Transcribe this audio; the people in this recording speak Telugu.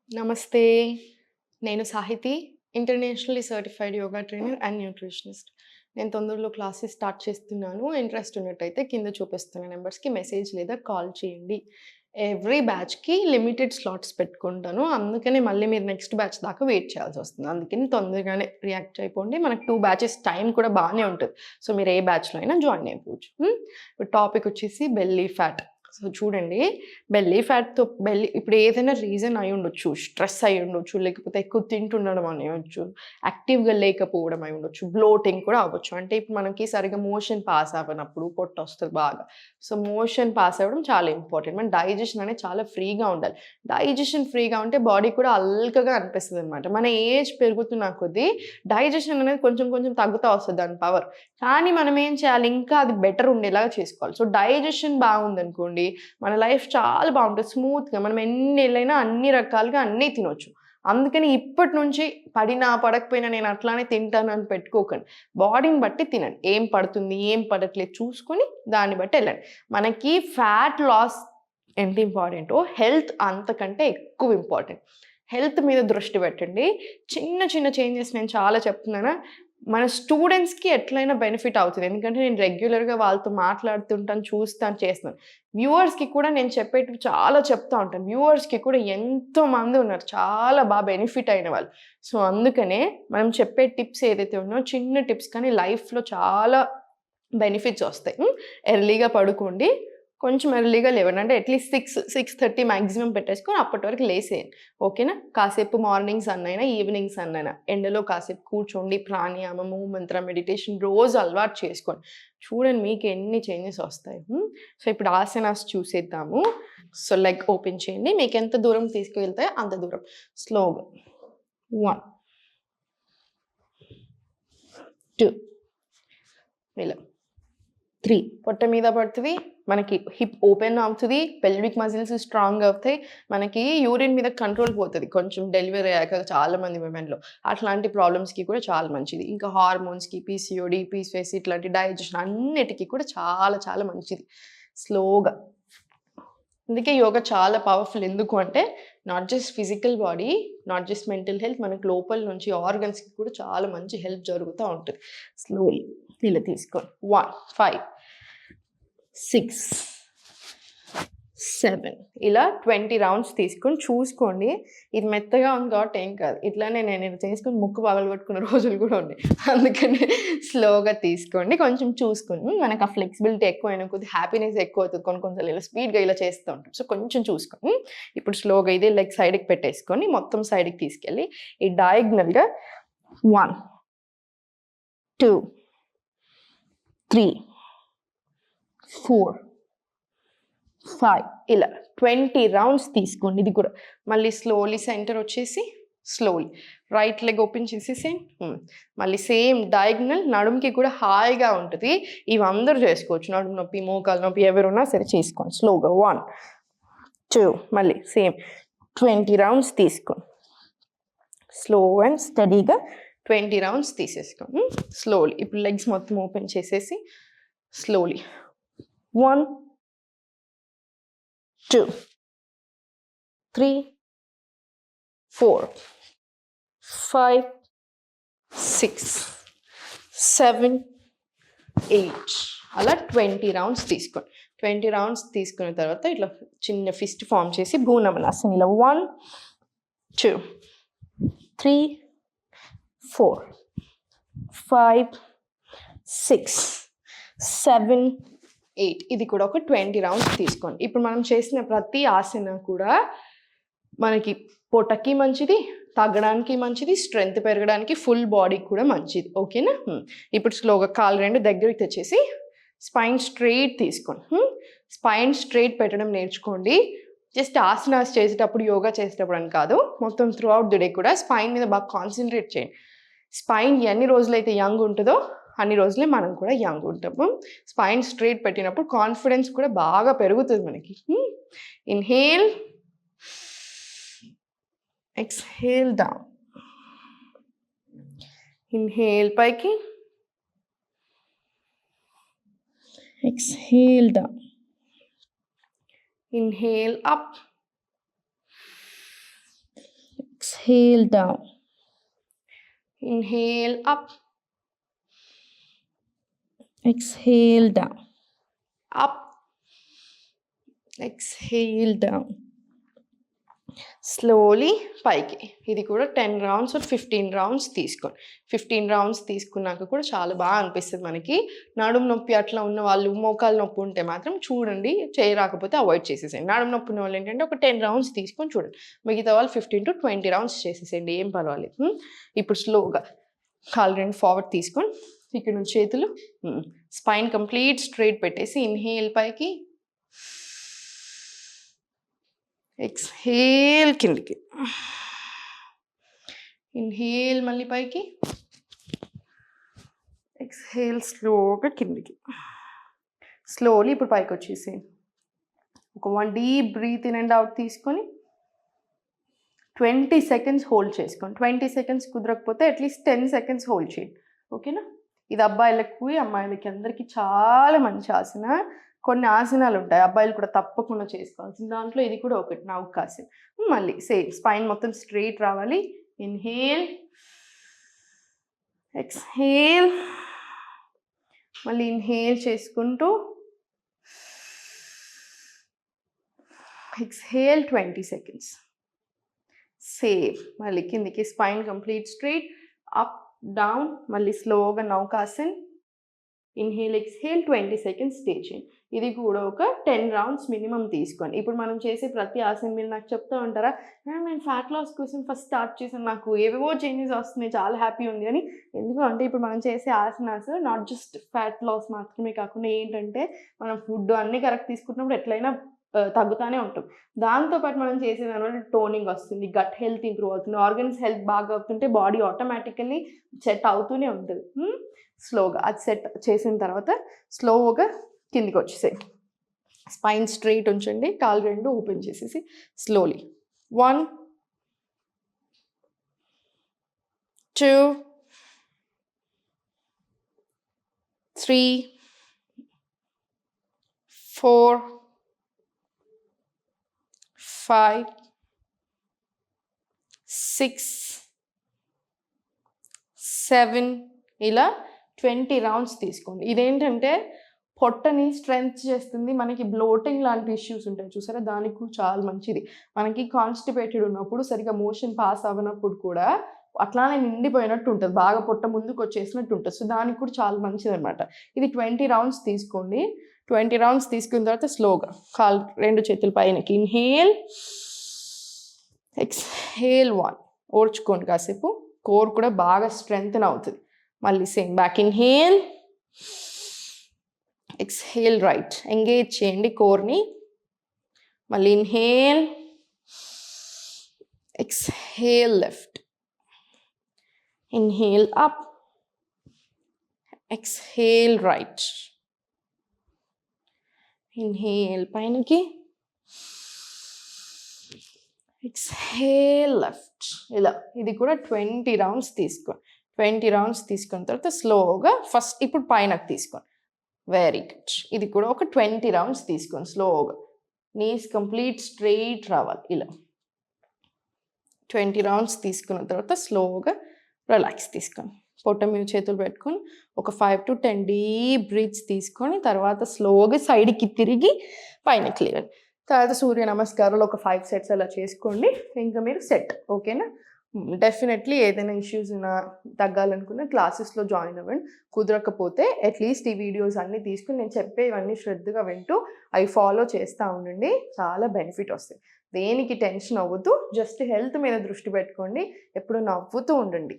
నమస్తే. నేను Sahiti. Internationally certified yoga trainer and nutritionist. నేను తొందరలో క్లాసెస్ స్టార్ట్ చేస్తున్నాను. ఇంట్రెస్ట్ ఉన్నట్టయితే కింద చూపిస్తున్న నంబర్స్‌కి మెసేజ్ లేదా కాల్ చేయండి. ఎవ్రీ బ్యాచ్‌కి లిమిటెడ్ స్లాట్స్ పెట్టుకుంటాను. అందుకనే మళ్ళీ మీరు నెక్స్ట్ బ్యాచ్ దాకా వెయిట్ చేయాల్సొస్తుంది. అందుకని తొందరగానే రియాక్ట్ అయిపోండి. మనకు 2 బ్యాచెస్ టైం కూడా బానే ఉంటది. సో, మీరు ఏ బ్యాచ్‌లో అయినా జాయిన్ అయిపోవచ్చు. ఇప్పుడు టాపిక్ వచ్చేసి బెల్లీ ఫ్యాట్. సో, చూడండి, ఇప్పుడు ఏదైనా రీజన్ అయ్యుండొచ్చు. స్ట్రెస్ అయ్యుండొచ్చు, లేకపోతే ఎక్కువ తింటుండడం అయ్యుండొచ్చు, యాక్టివ్‌గా లేకపోవడం అయ్యుండొచ్చు, బ్లోటింగ్ కూడా అవ్వచ్చు. అంటే ఇప్పుడు మనకి సరిగ్గా మోషన్ పాస్ అవ్వనప్పుడు పొట్టొస్తది బాగా. సో, మోషన్ పాస్ అవ్వడం చాలా ఇంపార్టెంట్. మన డైజెషన్ అనేది చాలా ఫ్రీగా ఉండాలి. డైజెషన్ ఫ్రీగా ఉంటే బాడీ కూడా అల్కగా అనిపిస్తదనమాట. మన ఏజ్ పెరుగుతున్న కొద్దీ డైజెషన్ అనేది కొంచెం కొంచెం తగ్గుతా వస్తది దాని పవర్. కానీ మనం ఏం చేయాలి? ఇంకా అది బెటర్ ఉండేలాగా చేసుకోవాలి. సో, డైజెషన్ బాగుందనుకోండి, మన లైఫ్ చాలా బావుంటది. స్మూత్‌గా మనం ఎన్నేళ్ళైనా అన్ని రకాలుగా అన్నీ తినొచ్చు. అందుకని ఇప్పటి నుంచి పడినా, పడకపోయినా నేను అట్లానే తింటానని పెట్టుకోకండి. బాడీని బట్టి తినండి. ఏం పడుతుంది, ఏం పడట్లేదు చూసుకొని దాన్ని బట్టి ఎళ్ళండి. మనకి ఫ్యాట్ లాస్ ఎంత ఇంపార్టెంటో హెల్త్ అంతకంటే ఎక్కువ ఇంపార్టెంట్. హెల్త్ మీద దృష్టి పెట్టండి. చిన్న చిన్న చేంజెస్ నేను చాలా చెప్తున్నానా, మన స్టూడెంట్స్‌కి ఎట్లైనా బెనిఫిట్ అవుతది. ఎందుకంటే నేను రెగ్యులర్‌గా వాళ్ళతో మాట్లాడుతుంటాను, చూస్తాను, చేస్తున్నాను. వ్యూవర్స్‌కి కూడా నేను చెప్పేటివి చాలా చెప్తా ఉంటాను. వ్యూవర్స్‌కి కూడా ఎంతోమంది ఉన్నారు. చాలా బెనిఫిట్ అయిన వాళ్ళు. సో, అందుకనే మనం చెప్పే టిప్స్ ఏదైతే ఉన్నాయో చిన్న టిప్స్ కానీ లైఫ్‌లో చాలా బెనిఫిట్స్ ఒస్తాయి. ఎర్లీగా పడుకోండి. కొంచెం ఎర్లీగా లేవండి. అంటే అట్‌లీస్ట్ 6:30 మాక్సిమం పెట్టేసుకొని అప్పటి వరకు లేసేయండి. ఓకేనా? కాసేపు మార్నింగ్స్ అన్నైనా, ఈవినింగ్స్ అన్నైనా ఎండలో కాసేపు కూర్చోండి. ప్రాణాయామము, మంత్ర మెడిటేషన్ రోజు అలవాటు చేసుకోండి. చూడండి మీకు ఎన్ని చేంజెస్ ఒస్తాయి. సో, ఇప్పుడు ఆసనాస్ చూసేద్దాము. సో, లెగ్ ఓపెన్ చేయండి. మీకెంత దూరం తీసుకువెళ్తాయో అంత దూరం. స్లోగా 1, 2 ఇలా 3 పొట్ట మీద పడుతది. మనకి హిప్ ఓపెన్ అవుతది. పెల్విక్ మజిల్స్ స్ట్రాంగ్ అవుతాయి. మనకి యూరిన్ మీద కంట్రోల్ పోతది. కొంచెం డెలివరీ అయ్యాక చాలా మంది విమెన్‌లో. అట్లాంటి ప్రాబ్లమ్స్‌కి కూడా చాలా మంచిది. ఇంకా హార్మోన్స్‌కి, పీసీఓడీ, పీసీఓఎస్ ఇట్లాంటి డైజెషన్ అన్నిటికి కూడా చాలా చాలా మంచిది. స్లోగా. అందుకే యోగా చాలా పవర్‌ఫుల్. ఎందుకు అంటే not just physical body, not just mental health, మనకు లోపల నుంచి ఆర్గన్స్‌కి కూడా చాలా మంచి హెల్ప్ జరుగుతా ఉంటది. స్లోలీ ఇలా తీసుకోండి. 1, 5, 6, 7 ఇలా 20 రౌండ్స్ తీసుకొని చూసుకోండి. ఇది మెత్తగా ఉంది కాబట్టి ఏం కాదు. ఇట్లానే నేను ఇలా చేసుకొని ముక్కు పగలగొట్టుకున్న రోజులు కూడా ఉన్నాయి. అందుకని స్లోగా తీసుకోండి. కొంచెం చూసుకొని మనకు ఆ ఫ్లెక్సిబిలిటీ ఎక్కువైన కొద్దీ హ్యాపీనెస్ ఎక్కువ అవుతది. కొన్ని కొన్ని సార్లు ఇలా స్పీడ్‌గా ఇలా చేస్తూ ఉంటాం. సో, కొంచెం చూసుకొని ఇప్పుడు స్లోగా ఇదే లెగ్ సైడ్‌కి పెట్టేసుకొని మొత్తం సైడ్‌కి తీసుకెళ్ళి ఈ డయాగ్నల్‌గా 1, 2, 3, 4, 5 ఇలా 20 రౌండ్స్ తీసుకోండి. ఇది కూడా మళ్ళీ స్లోలీ సెంటర్ వచ్చేసి స్లోలీ రైట్ లెగ్ ఓపెన్ చేసేసేయండి. మళ్ళీ సేమ్ డయాగ్నల్ నడుముకి కూడా హాయిగా ఉంటది. ఇవి అందరూ చేసుకోవచ్చు. నడుము నొప్పి, మోకాలు నొప్పి ఎవరున్నా సరే చేసుకోండి. స్లోగా 1, 2 మళ్ళీ సేమ్ 20 రౌండ్స్ తీసుకోండి. స్లో అండ్ స్టడీగా 20 రౌండ్స్ తీసేసుకోండి. స్లోలీ ఇప్పుడు లెగ్స్ మొత్తం ఓపెన్ చేసేసి స్లోలీ 1, 2, 3, 4, 5, 6, 7, 8 అలా 20 రౌండ్స్ తీసుకోండి. 20 రౌండ్స్ తీసుకున్న తర్వాత ఇట్లా చిన్న ఫిస్ట్ ఫామ్ చేసి భూనమనాసన్ ఇలా 1, 2, 3, 4, 5, 6, 7, 8 ఇది కూడా ఒక 20 రౌండ్స్ తీసుకోండి. ఇప్పుడు మనం చేసిన ప్రతి ఆసన కూడా మనకి పొట్టకి మంచిది, తగ్గడానికి మంచిది, స్ట్రెంత్ పెరగడానికి, ఫుల్ బాడీకి కూడా మంచిది. ఓకేనా? ఇప్పుడు స్లోగా కాళ్ళు 2 దగ్గరికి తెచ్చేసి స్పైన్ స్ట్రెయిట్ తీసుకోండి. స్పైన్ స్ట్రెయిట్ పెట్టడం నేర్చుకోండి. జస్ట్ ఆసనాస్ చేసేటప్పుడు, యోగా చేసేటప్పుడు అని కాదు, మొత్తం త్రూ అవుట్ ది డే కూడా స్పైన్ మీద బాగా కాన్సంట్రేట్ చేయండి. స్పైన్ ఎన్ని రోజులైతే యంగ్ ఉంటుందో అన్ని రోజులే మనం కూడా యంగ్ ఉంటాము. స్పైన్ స్ట్రెయిట్ పెట్టినప్పుడు కాన్ఫిడెన్స్ కూడా బాగా పెరుగుతుంది మనకి. Inhale, exhale down. ఇన్హేల్ పైకి, exhale down. Inhale up, exhale down, inhale up, exhale down, up, exhale down. Slowly పైకి. ఇది కూడా 10 రౌండ్స్ ఆర్ 15 రౌండ్స్ తీసుకోండి. 15 రౌండ్స్ తీసుకున్నాక కూడా చాలా బాగా అనిపిస్తుంది మనకి. నడుము నొప్పి అట్లా ఉన్న వాళ్ళు, మోకాలు నొప్పి ఉంటే మాత్రం చూడండి, చేయరాకపోతే అవాయిడ్ చేసేసేయండి. నడుము నొప్పి ఉన్న వాళ్ళు ఏంటంటే ఒక 10 రౌండ్స్ తీసుకొని చూడండి. మిగతా వాళ్ళు 15 to 20 రౌండ్స్ చేసేసేయండి, ఏం పర్వాలేదు. ఇప్పుడు స్లోగా కాలు రెండు ఫార్వర్డ్ తీసుకొని ఇక్కడ నుంచి చేతులు స్పైన్ కంప్లీట్ స్ట్రైట్ పెట్టేసి ఇన్హేల్ పైకి, ఎక్స్హేల్ కిందికి, ఇన్హేల్ మళ్ళీ పైకి, ఎక్స్హేల్ స్లోగా కిందికి. స్లోలీ ఇప్పుడు పైకి వచ్చేసి ఒక 1 deep breath in and out తీసుకొని 20 సెకండ్స్ హోల్డ్ చేసుకోండి. 20 సెకండ్స్ కుదరకపోతే అట్లీస్ట్ 10 సెకండ్స్ హోల్డ్ చేయండి. ఓకేనా? ఇది అబ్బాయిలకు అమ్మాయిలకి అందరికీ చాలా మంచి ఆసన. కొన్ని ఆసనాలు ఉంటాయి అబ్బాయిలు కూడా తప్పకుండా చేసుకోవాల్సింది, దాంట్లో ఇది కూడా ఒకటి నౌకాసన్. మళ్ళీ సేమ్ స్పైన్ మొత్తం స్ట్రైట్ రావాలి. ఇన్హేల్, ఎక్స్హేల్, మళ్ళీ ఇన్హేల్ చేసుకుంటూ ఎక్స్హేల్ 20 సెకండ్స్. సేమ్ మళ్ళీ కిందికి spine complete straight, up down, మళ్ళీ స్లోగా నౌకాసన్. ఇన్హేల్, ఎక్స్హేల్ 20 సెకండ్స్ స్టే చేయండి. ఇది కూడా ఒక 10 రౌండ్స్ మినిమం తీసుకోండి. ఇప్పుడు మనం చేసే ప్రతి ఆసన మీరు నాకు చెప్తూ ఉంటారా, నేను ఫ్యాట్ లాస్ కోసం ఫస్ట్ స్టార్ట్ చేశాను, నాకు ఏవేవో చేంజెస్ వస్తున్నాయి, చాలా హ్యాపీ ఉంది అని. ఎందుకంటే ఇప్పుడు మనం చేసే asanas not just fat loss మాత్రమే కాకుండా ఏంటంటే మనం ఫుడ్ అన్నీ కరెక్ట్ తీసుకున్నప్పుడు ఎట్లయినా తగ్గుతూనే ఉంటాం. దాంతోపాటు మనం చేసే దానివల్ల టోనింగ్ వస్తుంది, గట్ హెల్త్ ఇంప్రూవ్ అవుతుంది, ఆర్గన్స్ హెల్త్ బాగా అవుతుంటే బాడీ ఆటోమేటికల్లీ సెట్ అవుతూనే ఉంటుంది. స్లోగా అది సెట్ చేసిన తర్వాత స్లోగా కిందికి వచ్చేసాయి. స్పైన్ స్ట్రైట్ ఉంచండి, కాలు రెండు ఓపెన్ చేసేసి స్లోలీ 1 2 3 4 5 6 7 ఇలా 20 రౌండ్స్ తీసుకోండి. ఇదేంటంటే పొట్టని స్ట్రెంగ్త్ చేస్తుంది. మనకి బ్లోటింగ్ లాంటి ఇష్యూస్ ఉంటాయి చూసారా, దానికి కూడా చాలా మంచిది. మనకి కాన్స్టిపేటెడ్ ఉన్నప్పుడు, సరిగా మోషన్ పాస్ అవ్వనప్పుడు కూడా అట్లానే నిండిపోయినట్టు ఉంటుంది, బాగా పొట్ట ముందుకు వచ్చేసినట్టు ఉంటుంది. సో దానికి కూడా చాలా మంచిది అనమాట. ఇది 20 రౌండ్స్ తీసుకోండి. 20 రౌండ్స్ తీసుకున్న తర్వాత స్లోగా కాలు రెండు చేతుల పైనకి, ఇన్హేల్, ఎక్స్హేల్ 1. ఓర్చుకోండి కాసేపు, కోర్ కూడా బాగా స్ట్రెంగ్తన్ అవుతుంది. మళ్ళీ same back, inhale, exhale right, engage చేయండి కోర్ని. మళ్ళీ inhale, exhale left, inhale up, exhale right, inhale పైనకి, ఎక్స్హేల్ లెఫ్ట్. ఇలా ఇది కూడా 20 రౌండ్స్ తీసుకోండి. 20 రౌండ్స్ తీసుకున్న తర్వాత స్లోగా ఫస్ట్ ఇప్పుడు పైనకి తీసుకోండి. Very good. ఇది కూడా ఒక 20 రౌండ్స్ తీసుకోండి స్లోగా. నీస్ కంప్లీట్ స్ట్రైట్ రావాలి. ఇలా 20 రౌండ్స్ తీసుకున్న తర్వాత స్లోగా రిలాక్స్ తీసుకోండి. పొట్ట మీద చేతులు పెట్టుకొని ఒక 5 to 10 డీప్ బ్రీత్స్ తీసుకొని తర్వాత స్లోగా సైడ్కి తిరిగి పైనకి లేవండి. తర్వాత సూర్య నమస్కారాలు ఒక 5 సెట్స్ అలా చేసుకోండి. ఇంకా మీరు సెట్. ఓకేనా? డెఫినెట్లీ ఏదైనా ఇష్యూస్ ఉన్నా తగ్గాలనుకున్న క్లాసెస్లో జాయిన్ అవ్వండి. కుదరకపోతే అట్లీస్ట్ ఈ వీడియోస్ అన్నీ తీసుకుని నేను చెప్పేవన్నీ శ్రద్ధగా వింటూ అవి ఫాలో చేస్తూ ఉండండి. చాలా బెనిఫిట్ వస్తాయి. దేనికి టెన్షన్ అవ్వద్దు, జస్ట్ హెల్త్ మీద దృష్టి పెట్టుకోండి, ఎప్పుడు నవ్వుతూ ఉండండి.